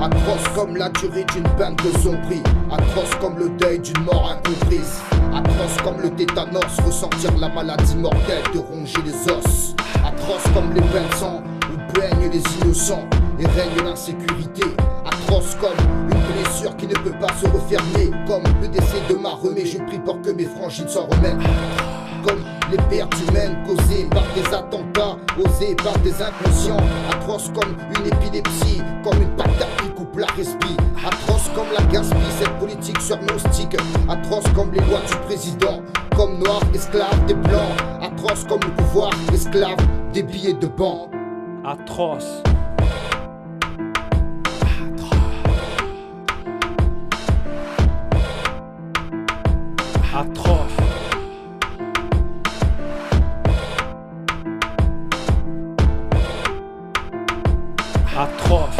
Atroce comme la durée d'une peine de son prix. Atroce comme le deuil d'une mort incomprise. Atroce comme le tétanos, ressentir la maladie mortelle de ronger les os. Atroce comme les peines sans où baignent les innocents et règne l'insécurité. Atroce comme une blessure qui ne peut pas se refermer. Comme le décès de ma remée, je prie pour que mes frangines s'en remettent. Comme les pertes humaines causées par des attentats, osés par des inconscients. Atroce comme une épilepsie, comme une patate qui coupe la respi. Atroce comme la gaspille, cette politique sur nos sticks. Atroce comme les lois du président, comme noirs, esclaves des blancs. Atroce comme le pouvoir, esclave des billets de banque. Atroce. Atroce. Atroce.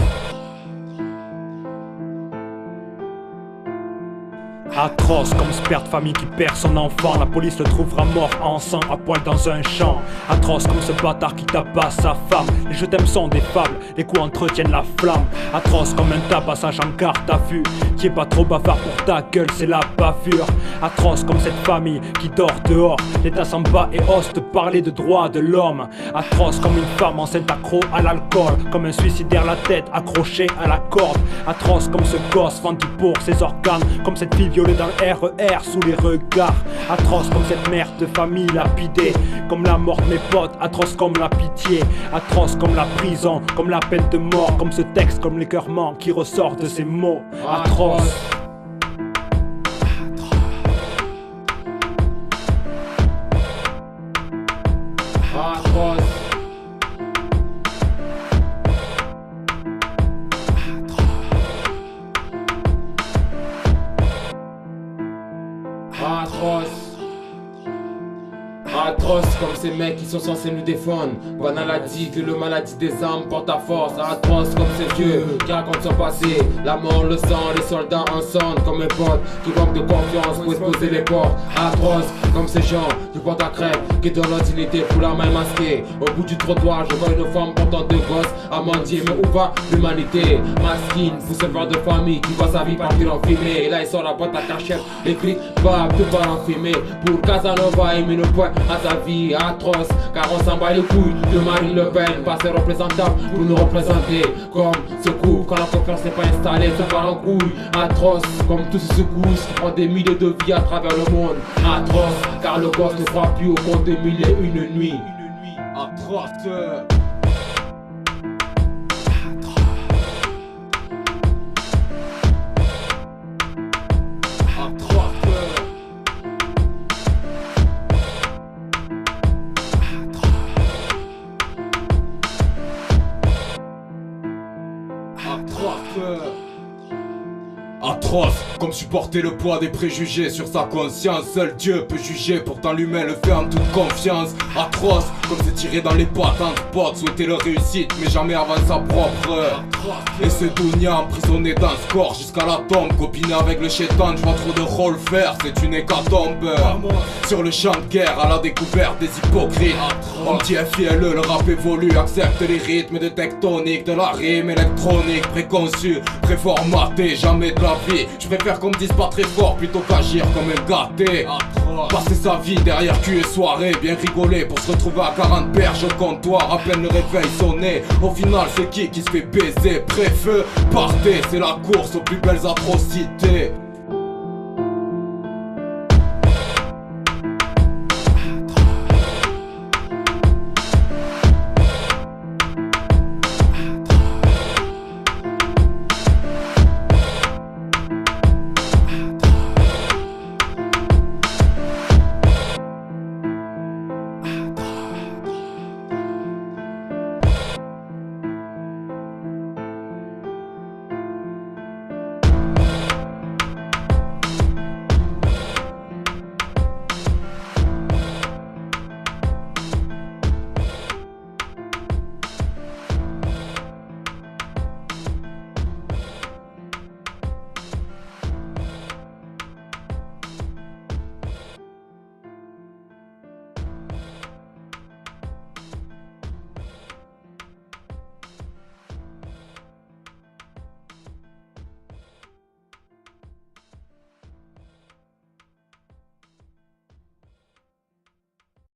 Atroce comme ce père de famille qui perd son enfant. La police le trouvera mort en sang à poil dans un champ. Atroce comme ce bâtard qui tabasse sa femme. Les je t'aime sont des fables, les coups entretiennent la flamme. Atroce comme un tabassage en garde à vue. Qui est pas trop bavard pour ta gueule, c'est la bavure. Atroce comme cette famille qui dort dehors. L'État s'en bat et ose te parler de droits de l'homme. Atroce comme une femme enceinte accro à l'alcool. Comme un suicidaire la tête accrochée à la corde. Atroce comme ce gosse vendu pour ses organes. Comme cette fille violée dans le RER sous les regards. Atroce comme cette mère de famille lapidée. Comme la mort de mes potes, atroce comme la pitié. Atroce comme la prison, comme la peine de mort. Comme ce texte, comme l'écœurement qui ressort de ces mots. Atroce. Atroce. Atroce. Atroce comme ces mecs qui sont censés nous défendre. Banal a dit que le maladie des âmes porte à force. Atroce comme ces vieux qui racontent son passé. La mort, le sang, les soldats en sonne. Comme mes potes qui manquent de confiance pour exposer les portes. Atroce comme ces gens du porte à crêpes qui donnent leur dignité pour la main masquée. Au bout du trottoir, je vois une femme portant deux gosses à mendier. Mais où va l'humanité? Masquine pour ce père de famille qui voit sa vie partir en fumée. Et là il sort la boîte à cachette, les cris bam, tout part en fumée. Pour Casanova, il met le point à sa vie. Atroce, car on s'en bat les couilles de Marine Le Pen, passé représentable pour nous représenter. Comme ce coup, quand la confiance n'est pas installée, se part en couille. Atroce, comme tous ces secousses qui prend des milliers de vies à travers le monde. Atroce, car le gosse ne croit plus au compte des mille et une nuits. Atroce. Atroce, comme supporter le poids des préjugés sur sa conscience. Seul Dieu peut juger, pourtant l'humain le fait en toute confiance. Atroce, comme se tirer dans les pattes entre potes, souhaiter leur réussite mais jamais avant sa propre heure. Et ce Dounia emprisonné dans ce corps jusqu'à la tombe, copiné avec le chétan, je vois trop de rôles faire, c'est une hécatombe. Sur le champ de guerre, à la découverte des hypocrites. En petit FILE, le rap évolue, accepte les rythmes de tectonique, de la rime électronique, préconçu, préformaté, jamais de la vie. Je préfère qu'on me dise pas très fort plutôt qu'agir comme un gâté. Passer sa vie derrière cul et soirée, bien rigoler pour se retrouver à 40 berges au comptoir, à peine le réveil sonné. Au final c'est qui se fait baiser? Préfeu, partez, c'est la course aux plus belles atrocités.